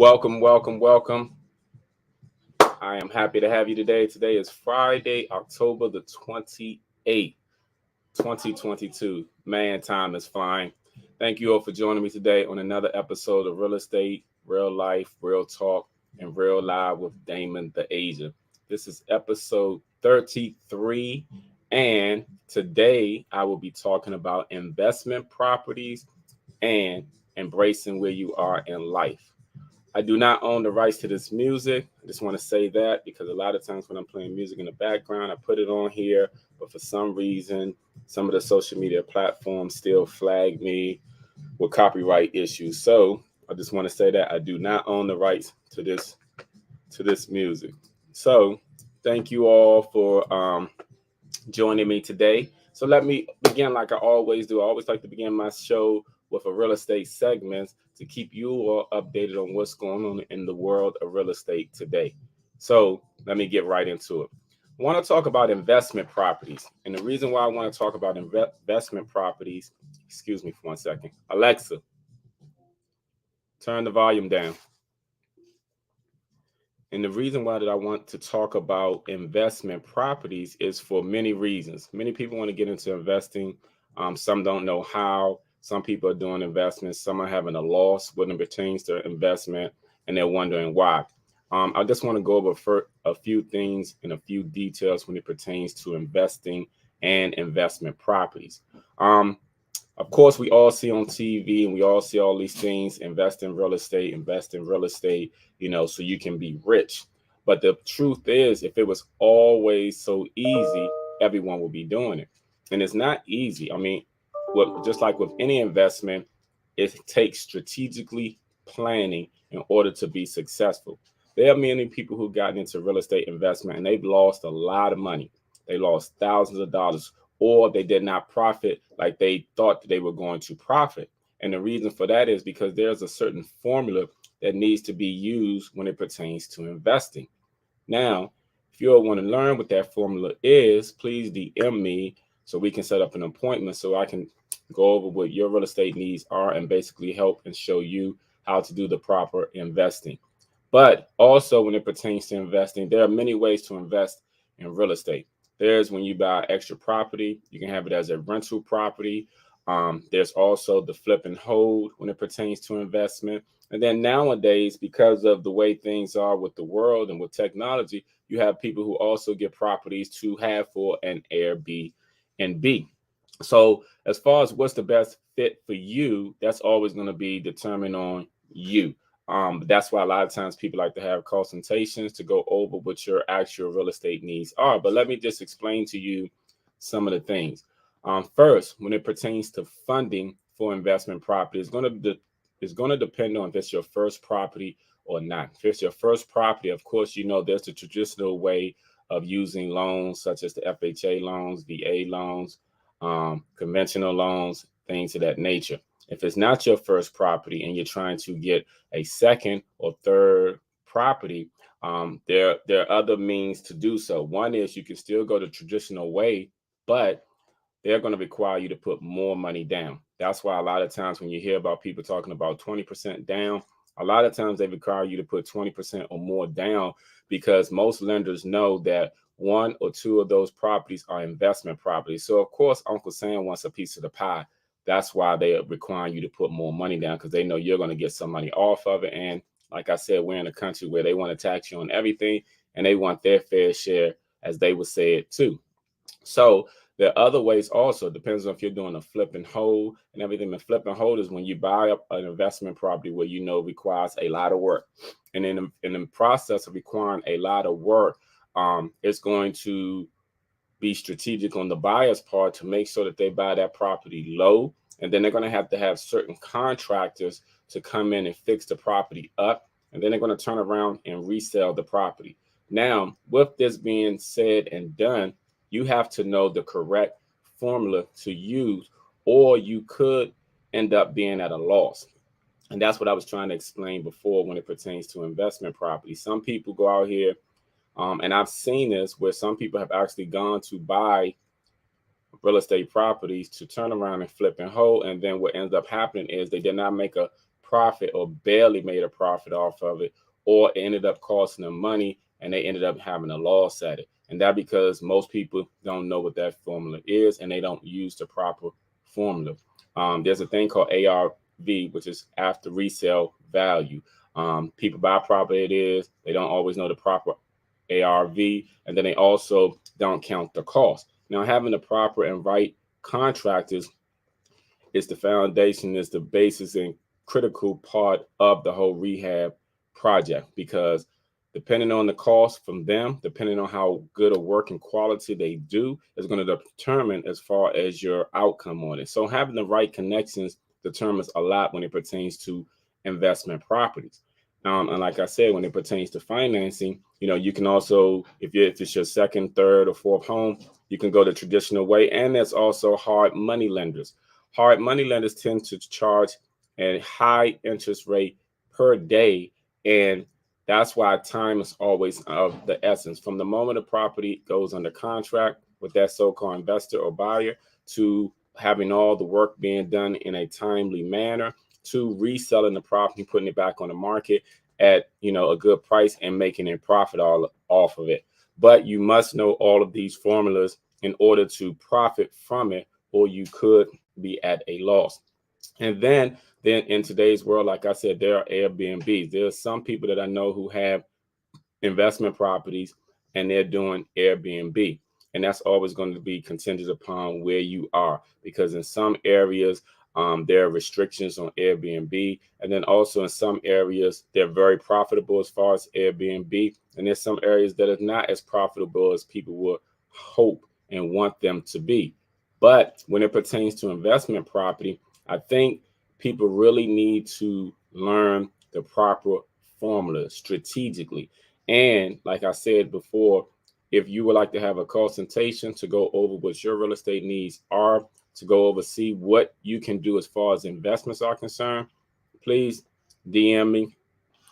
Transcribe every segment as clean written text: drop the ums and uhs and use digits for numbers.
Welcome. I am happy to have you today. Today is Friday, October the 28th, 2022. Man, time is flying. Thank you all for joining me today on another episode of Real Estate, Real Life, Real Talk, and Real Live with Damon the Agent. This is episode 33, and today I will be talking about investment properties and embracing where you are in life. I do not own the rights to this music. I just want to say that because a lot of times when I'm playing music in the background, I put it on here, but for some reason, some of the social media platforms still flag me with copyright issues. So I just want to say that I do not own the rights to this music. So thank you all for joining me today. So let me begin like I always do. I always like to begin my show with a real estate segment to keep you all updated on what's going on in the world of real estate today. So let me get right into it. I want to talk about investment properties. And the reason why I want to talk about investment properties, excuse me for 1 second. Alexa, turn the volume down. And the reason why that I want to talk about investment properties is for many reasons. Many people want to get into investing. Some don't know how. Some people are doing investments. Some are having a loss when it pertains to investment, and they're wondering why. I just want to go over a few things and a few details when it pertains to investing and investment properties. Of course, we all see on TV and we all see all these things, invest in real estate, so you can be rich. But the truth is, if it was always so easy, everyone would be doing it. And it's not easy. I mean, just like with any investment, it takes strategically planning in order to be successful. There are many people who got into real estate investment and they've lost a lot of money. They lost thousands of dollars, or they did not profit like they thought that they were going to profit. And the reason for that is because there's a certain formula that needs to be used when it pertains to investing. Now, if you all want to learn what that formula is, please DM me so we can set up an appointment so I can go over what your real estate needs are and basically help and show you how to do the proper investing. But also when it pertains to investing, there are many ways to invest in real estate. There's when you buy extra property, you can have it as a rental property. There's also the flip and hold when it pertains to investment. And then nowadays, because of the way things are with the world and with technology, you have people who also get properties to have for an Airbnb. So as far as what's the best fit for you, that's always going to be determined on you. That's why a lot of times people like to have consultations to go over what your actual real estate needs are. But let me just explain to you some of the things. First, when it pertains to funding for investment property, it's going to depend on if it's your first property or not. If it's your first property, of course, there's the traditional way of using loans such as the FHA loans, VA loans, conventional loans, things of that nature. If it's not your first property and you're trying to get a second or third property, there are other means to do so. One is you can still go the traditional way, but they're going to require you to put more money down. That's why a lot of times when you hear about people talking about 20% down, a lot of times they require you to put 20% or more down because most lenders know that one or two of those properties are investment properties. So, of course, Uncle Sam wants a piece of the pie. That's why they are requiring you to put more money down because they know you're going to get some money off of it. And like I said, we're in a country where they want to tax you on everything and they want their fair share, as they would say it too. So there are other ways also. It depends on if you're doing a flip and hold and everything. The flip and hold is when you buy up an investment property where requires a lot of work. And in the process of requiring a lot of work, it's going to be strategic on the buyer's part to make sure that they buy that property low. And then they're going to have certain contractors to come in and fix the property up. And then they're going to turn around and resell the property. Now, with this being said and done, you have to know the correct formula to use, or you could end up being at a loss. And that's what I was trying to explain before when it pertains to investment property. Some people go out here, and I've seen this where some people have actually gone to buy real estate properties to turn around and flip and hold. And then what ends up happening is they did not make a profit or barely made a profit off of it, or it ended up costing them money and they ended up having a loss at it. And that because most people don't know what that formula is and they don't use the proper formula. There's a thing called ARV, which is after resale value. People buy property, it is, they don't always know the proper ARV, and then they also don't count the cost. Now, having the proper and right contractors is the foundation, is the basis and critical part of the whole rehab project, because depending on the cost from them, depending on how good a working quality they do, is going to determine as far as your outcome on it. So having the right connections determines a lot when it pertains to investment properties. And like I said, when it pertains to financing, you can also, if it's your second, third, or fourth home, you can go the traditional way. And there's also hard money lenders. Hard money lenders tend to charge a high interest rate per day, and that's why time is always of the essence. From the moment a property goes under contract with that so-called investor or buyer, to having all the work being done in a timely manner, to reselling the property, putting it back on the market at a good price and making a profit all off of it. But you must know all of these formulas in order to profit from it, or you could be at a loss. And then in today's world, like I said, there are Airbnbs. There are some people that I know who have investment properties and they're doing Airbnb. And that's always going to be contingent upon where you are, because in some areas, there are restrictions on Airbnb. And then also in some areas, they're very profitable as far as Airbnb. And there's some areas that are not as profitable as people would hope and want them to be. But when it pertains to investment property, I think people really need to learn the proper formula strategically. And like I said before, if you would like to have a consultation to go over what your real estate needs are, to go over see what you can do as far as investments are concerned, please DM me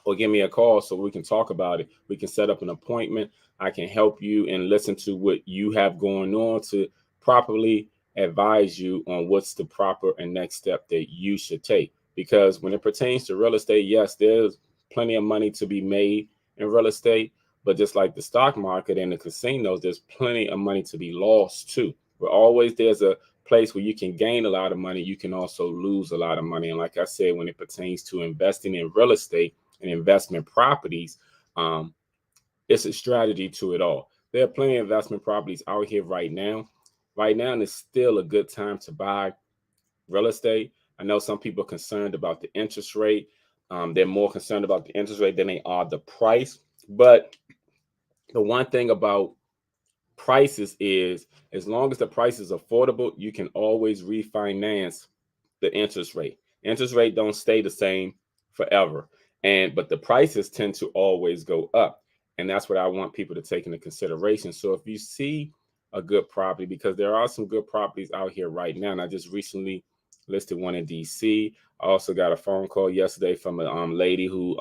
or give me a call so we can talk about it. We can set up an appointment. I can help you and listen to what you have going on to properly advise you on what's the proper and next step that you should take. Because when it pertains to real estate, yes, there's plenty of money to be made in real estate, but just like the stock market and the casinos, there's plenty of money to be lost too. But always there's a place where you can gain a lot of money, you can also lose a lot of money. And like I said, when it pertains to investing in real estate and investment properties, it's a strategy to it all. There are plenty of investment properties out here right now. Right now, and it's still a good time to buy real estate. I know some people are concerned about the interest rate. They're more concerned about the interest rate than they are the price. But the one thing about prices is, as long as the price is affordable, you can always refinance the interest rate. Interest rate don't stay the same forever. But the prices tend to always go up. And that's what I want people to take into consideration. So if you see a good property, because there are some good properties out here right now, and I just recently listed one in DC. I also got a phone call yesterday from a lady who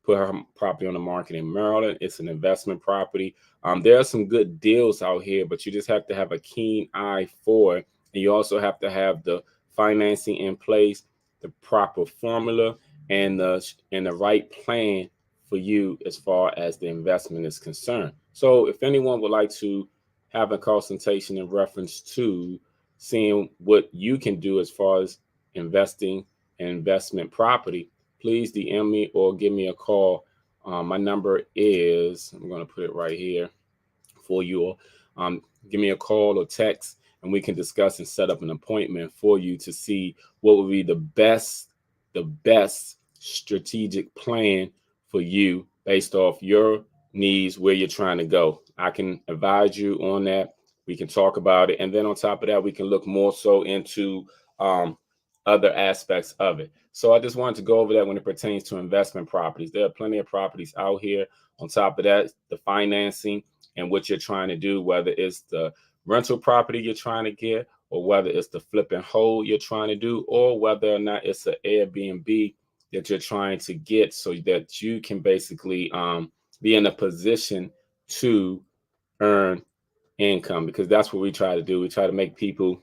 put her property on the market in Maryland. It's an investment property. There are some good deals out here, but you just have to have a keen eye for it. And you also have to have the financing in place, the proper formula, and the right plan for you as far as the investment is concerned. So if anyone would like to have a consultation in reference to seeing what you can do as far as investing in investment property, please DM me or give me a call. My number is, I'm going to put it right here for you all. Give me a call or text, and we can discuss and set up an appointment for you to see what would be the best strategic plan for you based off your needs, where you're trying to go. I can advise you on that. We can talk about it. And then on top of that, we can look more so into other aspects of it. So I just wanted to go over that when it pertains to investment properties. There are plenty of properties out here. On top of that, the financing and what you're trying to do, whether it's the rental property you're trying to get, or whether it's the flip and hold you're trying to do, or whether or not it's an Airbnb that you're trying to get so that you can basically be in a position to earn income, because that's what we try to do. We try to make people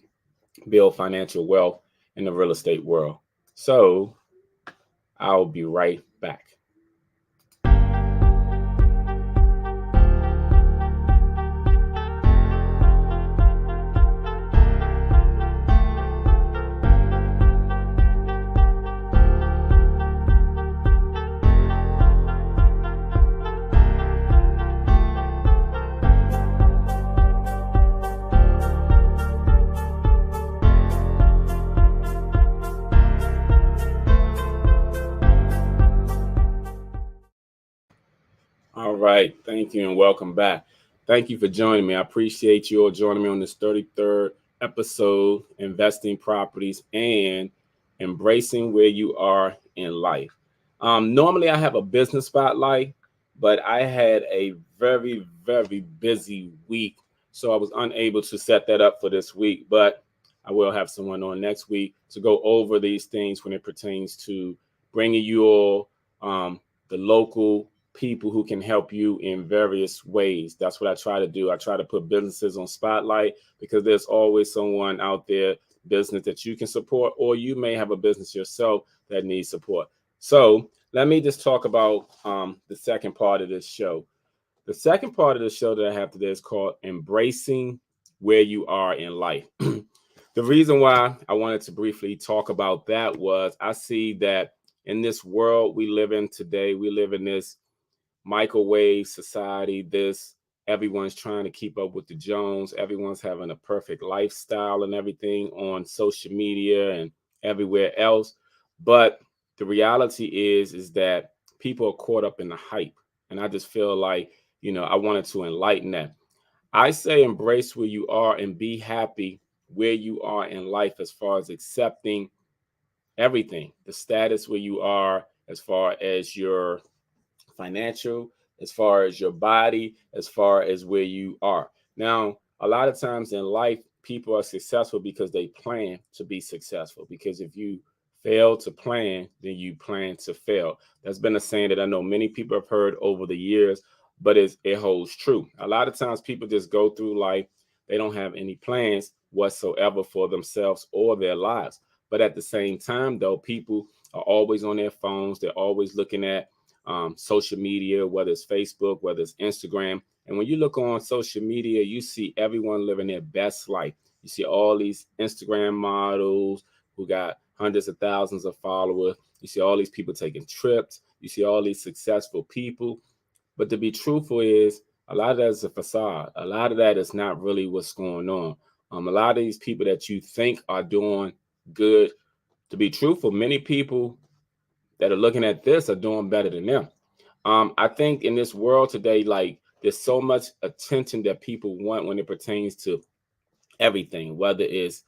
build financial wealth in the real estate world. So I'll be right back. All right. Thank you and welcome back. Thank you for joining me. I appreciate you all joining me on this 33rd episode, Investing Properties and Embracing Where You Are in Life. Normally, I have a business spotlight, but I had a very, very busy week. So I was unable to set that up for this week, but I will have someone on next week to go over these things when it pertains to bringing you all the local people who can help you in various ways. That's what I try to do. I try to put businesses on spotlight because there's always someone out there, business that you can support, or you may have a business yourself that needs support. So let me just talk about the second part of this show. The second part of the show that I have today is called Embracing Where You Are in Life. The reason why I wanted to briefly talk about that was I see that in this world we live in today, we live in this microwave society. This everyone's trying to keep up with the Jones. Everyone's having a perfect lifestyle and everything on social media and everywhere else. But the reality is that people are caught up in the hype. And I just feel like, I wanted to enlighten that. I say embrace where you are and be happy where you are in life as far as accepting everything, the status where you are, as far as your financial, as far as your body, as far as where you are. Now, a lot of times in life, people are successful because they plan to be successful. Because if you fail to plan, then you plan to fail. That's been a saying that I know many people have heard over the years, but it holds true. A lot of times people just go through life, they don't have any plans whatsoever for themselves or their lives. But at the same time, though, people are always on their phones. They're always looking at social media, whether it's Facebook, whether it's Instagram. And when you look on social media, you see everyone living their best life. You see all these Instagram models who got hundreds of thousands of followers. You see all these people taking trips. You see all these successful people. But to be truthful is a lot of that is a facade. A lot of that is not really what's going on. A lot of these people that you think are doing good, to be truthful, many people that are looking at this are doing better than them. I think in this world today, like there's so much attention that people want when it pertains to everything, whether it's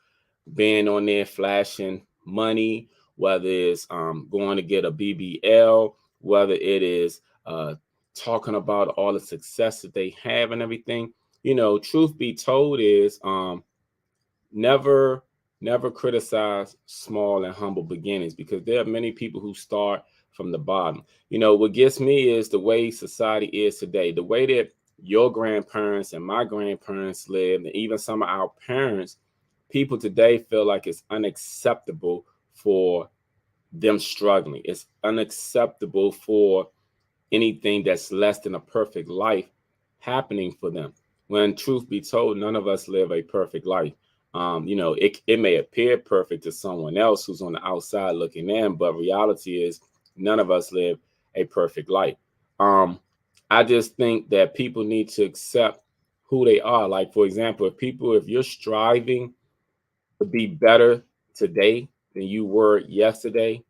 being on there flashing money, whether it's going to get a BBL, whether it is talking about all the success that they have and everything. Truth be told is never criticize small and humble beginnings, because there are many people who start from the bottom. What gets me is the way society is today, the way that your grandparents and my grandparents lived, and even some of our parents. People today feel like it's unacceptable for them struggling. It's unacceptable for anything that's less than a perfect life happening for them. When truth be told, none of us live a perfect life. It may appear perfect to someone else who's on the outside looking in, but reality is none of us live a perfect life. I just think that people need to accept who they are. Like, for example, if you're striving to be better today than you were yesterday,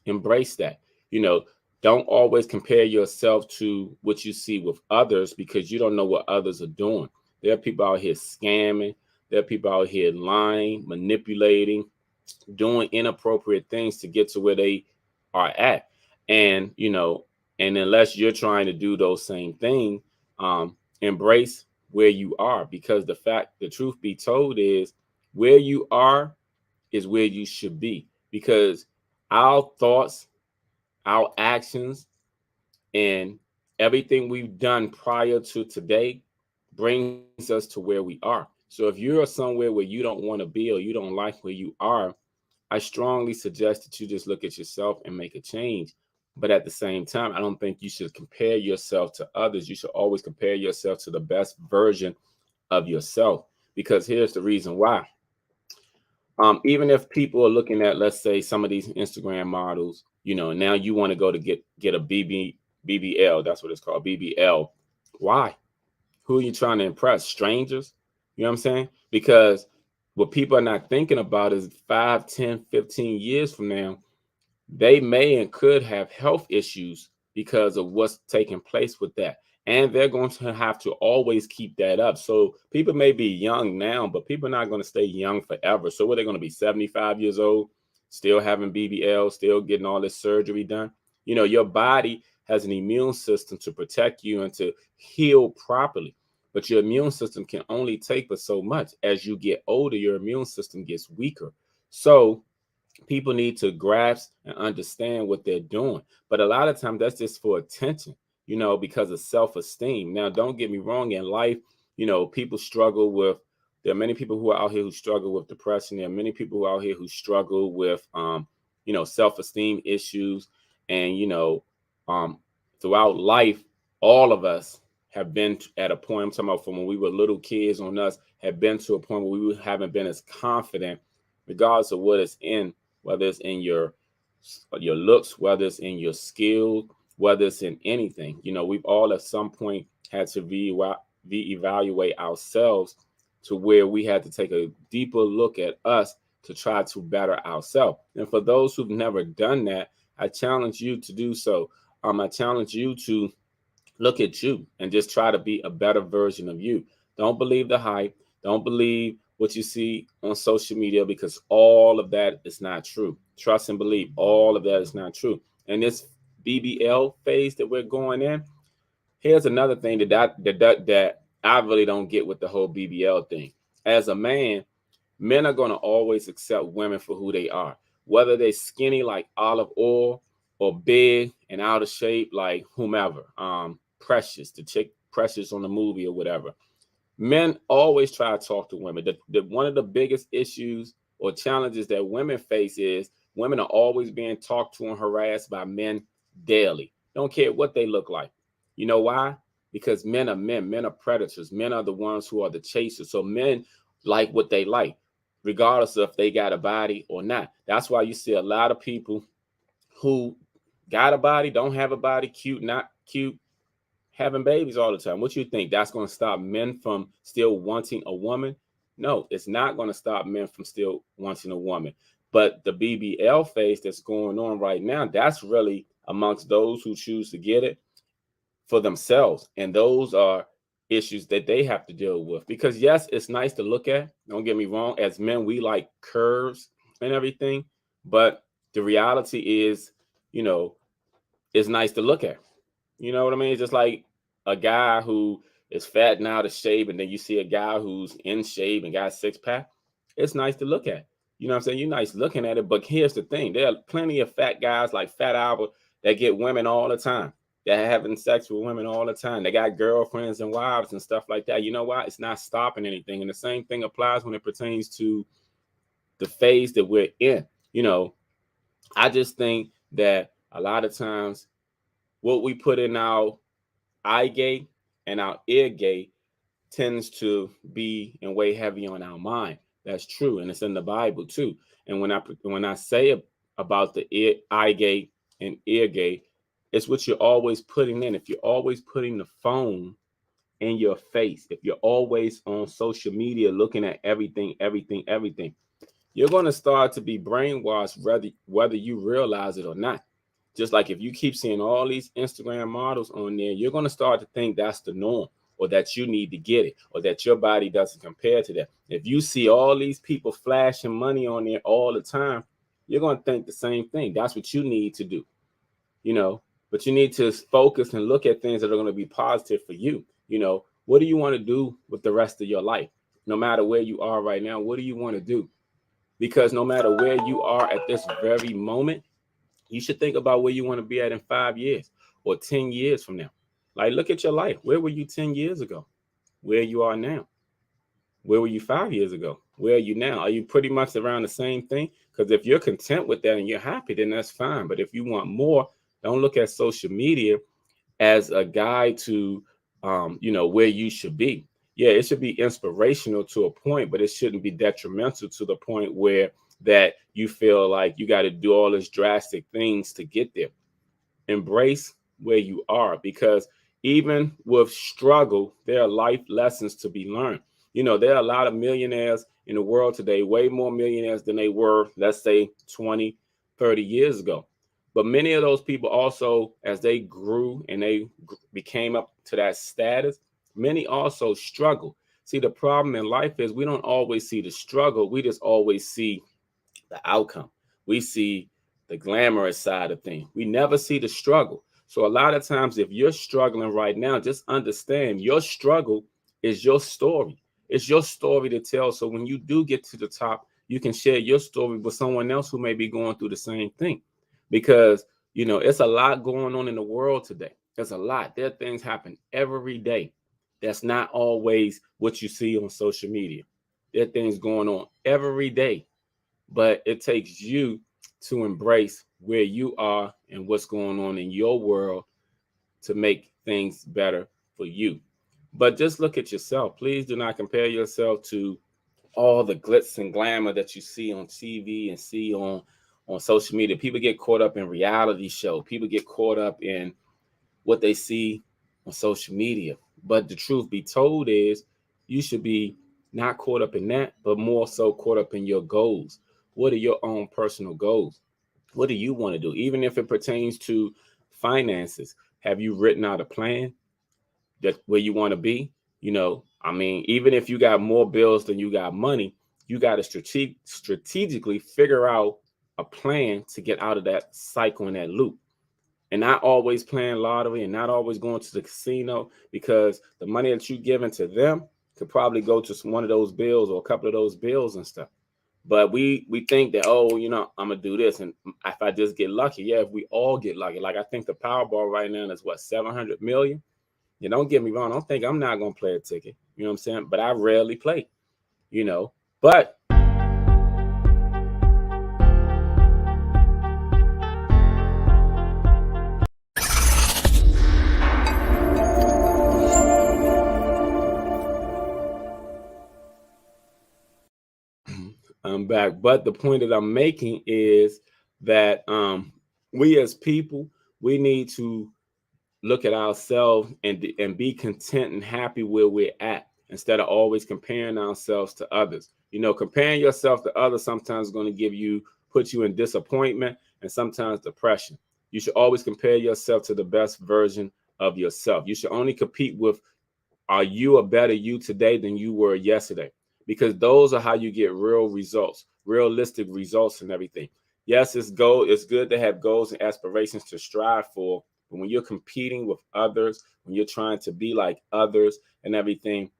embrace that. You know, don't always compare yourself to what you see with others, because you don't know what others are doing. There are people out here scamming. There are people out here lying, manipulating, doing inappropriate things to get to where they are at. And, and unless you're trying to do those same things, embrace where you are, because the truth be told is where you are is where you should be, because our thoughts, our actions, and everything we've done prior to today brings us to where we are. So if you're somewhere where you don't want to be, or you don't like where you are, I strongly suggest that you just look at yourself and make a change. But at the same time, I don't think you should compare yourself to others. You should always compare yourself to the best version of yourself. Because here's the reason why. Even if people are looking at, let's say, some of these Instagram models, now you want to go to get a BBL. That's what it's called, BBL. Why? Who are you trying to impress? Strangers? You know what I'm saying? Because what people are not thinking about is 5, 10, 15 years from now, they may and could have health issues because of what's taking place with that. And they're going to have to always keep that up. So people may be young now, but people are not going to stay young forever. So what, they're going to be 75 years old, still having BBL, still getting all this surgery done? Your body has an immune system to protect you and to heal properly. But your immune system can only take but so much. As you get older, your immune system gets weaker. So people need to grasp and understand what they're doing. But a lot of times that's just for attention, because of self-esteem. Now, don't get me wrong, in life, people struggle with, there are many people who are out here who struggle with depression. There are many people who are out here who struggle with, self-esteem issues. And, throughout life, all of us have been at a point, I'm talking about from when we were little kids on us, have been to a point where we haven't been as confident, regardless of what it's in, whether it's in your looks, whether it's in your skill, whether it's in anything. We've all at some point had to evaluate ourselves to where we had to take a deeper look at us to try to better ourselves. And for those who've never done that, I challenge you to do so. I challenge you to look at you and just try to be a better version of you. Don't believe the hype. Don't believe what you see on social media, because all of that is not true. Trust and believe, all of that is not true. And this BBL phase that we're going in, here's another thing that I really don't get with the whole BBL thing. As a man, men are going to always accept women for who they are, whether they're skinny like olive oil or big and out of shape like whomever. Precious, the chick Precious on the movie or whatever. Men always try to talk to women. One of the biggest issues or challenges that women face is women are always being talked to and harassed by men daily. Don't care what they look like. You know why? Because men are men. Men are predators. Men are the ones who are the chasers. So men like what they like, regardless of if they got a body or not. That's why you see a lot of people who got a body, don't have a body, cute, not cute, having babies all the time. What you think? That's going to stop men from still wanting a woman? No, it's not going to stop men from still wanting a woman. But the BBL phase that's going on right now, that's really amongst those who choose to get it for themselves. And those are issues that they have to deal with. Because yes, it's nice to look at. Don't get me wrong. As men, we like curves and everything. But the reality is, it's nice to look at. You know what I mean? It's just like a guy who is fat and out of shape, and then you see a guy who's in shape and got a six-pack. It's nice to look at. You know what I'm saying? You're nice looking at it, but here's the thing. There are plenty of fat guys like Fat Albert that get women all the time. They're having sex with women all the time. They got girlfriends and wives and stuff like that. You know why? It's not stopping anything. And the same thing applies when it pertains to the phase that we're in. I just think that a lot of times what we put in our eye gate and our ear gate tends to be and weigh heavy on our mind. That's true, and it's in the Bible too. And when I say about the eye gate and ear gate, it's what you're always putting in. If you're always putting the phone in your face, if you're always on social media looking at everything, you're going to start to be brainwashed, whether you realize it or not. Just like if you keep seeing all these Instagram models on there, you're going to start to think that's the norm, or that you need to get it, or that your body doesn't compare to that. If you see all these people flashing money on there all the time, you're going to think the same thing. That's what you need to do, but you need to focus and look at things that are going to be positive for you. What do you want to do with the rest of your life? No matter where you are right now, what do you want to do? Because no matter where you are at this very moment, you should think about where you want to be at in 5 years or 10 years from now. Like, look at your life. Where were you 10 years ago? Where you are now? Where were you 5 years ago? Where are you now? Are you pretty much around the same thing? Because if you're content with that and you're happy, then that's fine. But if you want more, don't look at social media as a guide to, where you should be. Yeah, it should be inspirational to a point, but it shouldn't be detrimental to the point where that you feel like you got to do all these drastic things to get there. Embrace where you are, because even with struggle, there are life lessons to be learned. There are a lot of millionaires in the world today, way more millionaires than they were, let's say, 20, 30 years ago. But many of those people also, as they grew and they became up to that status, many also struggle. See, the problem in life is we don't always see the struggle. We just always see the outcome. We see the glamorous side of things. We never see the struggle. So a lot of times, if you're struggling right now, just understand your struggle is your story. It's your story to tell. So when you do get to the top, you can share your story with someone else who may be going through the same thing. Because, it's a lot going on in the world today. There's a lot. There are things happen every day. That's not always what you see on social media. There are things going on every day, but it takes you to embrace where you are and what's going on in your world to make things better for you. But just look at yourself. Please do not compare yourself to all the glitz and glamour that you see on TV and see on social media. People get caught up in reality show. People get caught up in what they see on social media. But the truth be told is you should be not caught up in that, but more so caught up in your goals. What are your own personal goals? What do you want to do? Even if it pertains to finances, have you written out a plan that where you want to be? Even if you got more bills than you got money, you got to strategically figure out a plan to get out of that cycle and that loop. And not always playing lottery and not always going to the casino, because the money that you're giving to them could probably go to one of those bills or a couple of those bills and stuff. But we think that, I'm gonna do this, and if I just get lucky, yeah, if we all get lucky, like I think the Powerball right now is what, 700 million. Don't get me wrong, I don't think I'm not gonna play a ticket. You know what I'm saying? But I rarely play. But I'm back. But the point that I'm making is that we as people, we need to look at ourselves and be content and happy where we're at, instead of always comparing ourselves to others. Comparing yourself to others sometimes is going to put you in disappointment and sometimes depression. You should always compare yourself to the best version of yourself. You should only compete with, are you a better you today than you were yesterday? Because those are how you get real results, realistic results and everything. Yes, it's good to have goals and aspirations to strive for, but when you're competing with others, when you're trying to be like others and everything,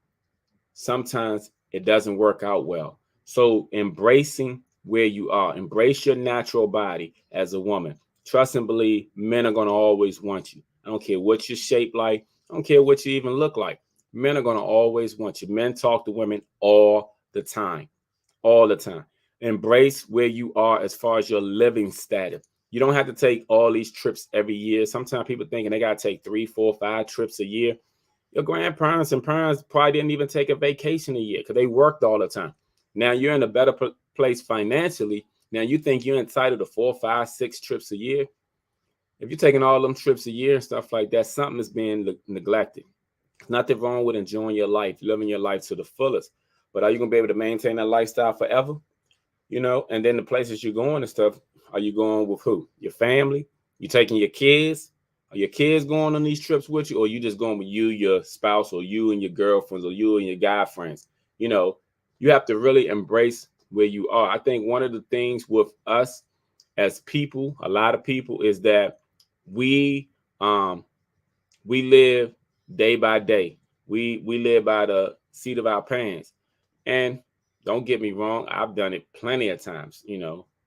sometimes it doesn't work out well. So embracing where you are, embrace your natural body as a woman. Trust and believe men are going to always want you. I don't care what you're shaped like. I don't care what you even look like. Men are going to always want you. Men talk to women all the time, all the time. Embrace where you are as far as your living status. You don't have to take all these trips every year. Sometimes people thinking they got to take 3, 4, 5 trips a year. Your grandparents and parents probably didn't even take a vacation a year because they worked all the time. Now you're in a better place financially. Now you think you're entitled to 4, 5, 6 trips a year. If you're taking all them trips a year and stuff like that, something is being neglected. Nothing wrong with enjoying your life, living your life to the fullest. But are you going to be able to maintain that lifestyle forever? And then the places you're going and stuff, are you going with who? Your family? You taking your kids? Are your kids going on these trips with you? Or you just going with you, your spouse, or you and your girlfriends, or you and your guy friends? You have to really embrace where you are. I think one of the things with us as people, a lot of people, is that we live day by day. We live by the seat of our pants. And don't get me wrong, I've done it plenty of times,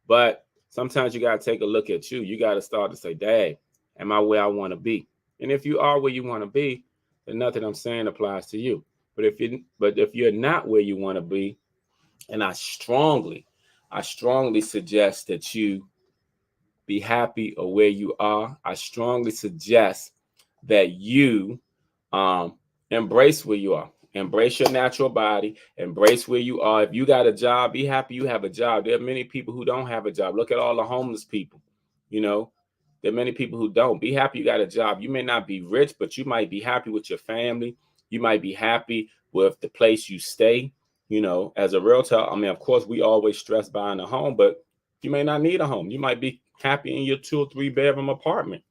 but sometimes you got to take a look at you. You got to start to say, Dad, am I where I want to be? And if you are where you want to be, then nothing I'm saying applies to you. But if you're not where you want to be, And I strongly suggest that you be happy or where you are. I strongly suggest that you um, embrace where you are. Embrace your natural body. Embrace where you are. If you got a job, be happy you have a job. There are many people who don't have a job. Look at all the homeless people. You know, there are many people who don't. Be happy you got a job. You may not be rich, but you might be happy with your family. You might be happy with the place you stay. As a realtor, I mean, of course, we always stress buying a home, but you may not need a home. You might be happy in your 2 or 3 bedroom apartment.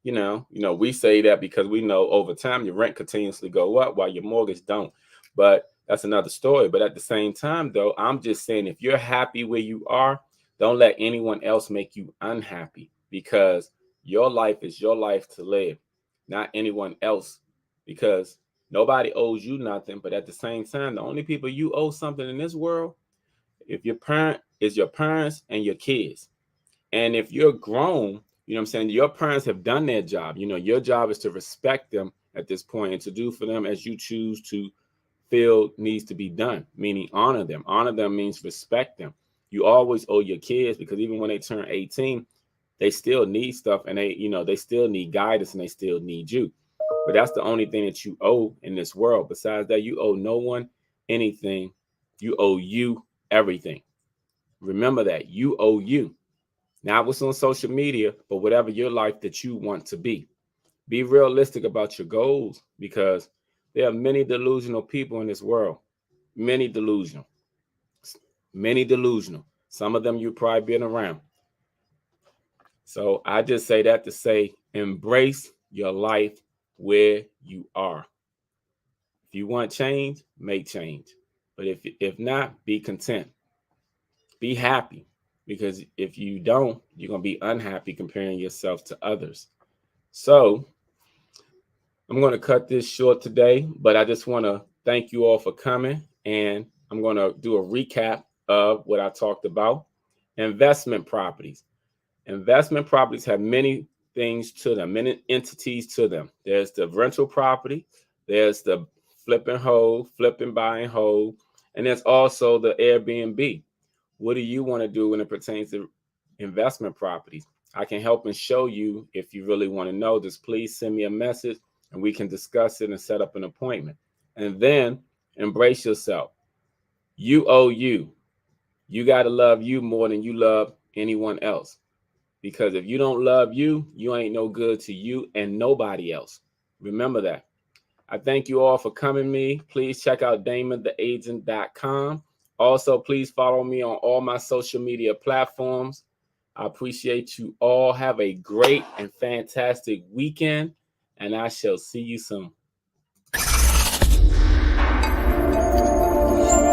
We say that because we know over time your rent continuously go up while your mortgage don't. But that's another story. But at the same time, though, I'm just saying if you're happy where you are, don't let anyone else make you unhappy, because your life is your life to live, not anyone else. Because nobody owes you nothing. But at the same time, the only people you owe something in this world, if your parent is your parents and your kids. And if you're grown, you know what I'm saying, your parents have done their job. Your job is to respect them at this point and to do for them as you choose to feel needs to be done, meaning honor them. Honor them means respect them. You always owe your kids, because even when they turn 18, they still need stuff, and they still need guidance, and they still need you. But that's the only thing that you owe in this world. Besides that, you owe no one anything. You owe you everything. Remember that. You owe you. Not what's on social media, but whatever your life that you want to be. Be realistic about your goals, because there are many delusional people in this world. Many delusional. Many delusional. Some of them you've probably been around. So I just say that to say, embrace your life where you are. If you want change, make change. But if not, be content. Be happy. Because if you don't, you're going to be unhappy comparing yourself to others. So I'm going to cut this short today, but I just want to thank you all for coming. And I'm going to do a recap of what I talked about. Investment properties. Investment properties have many things to them, many entities to them. There's the rental property, there's the flip and hold, flip and buy and hold, and there's also the Airbnb. What do you want to do when it pertains to investment properties? I can help and show you. If you really want to know, just please send me a message and we can discuss it and set up an appointment. And then embrace yourself. You owe you. You got to love you more than you love anyone else. Because if you don't love you, you ain't no good to you and nobody else. Remember that. I thank you all for coming me. Please check out DamonTheAgent.com. Also, please follow me on all my social media platforms. I appreciate you all. Have a great and fantastic weekend, and I shall see you soon.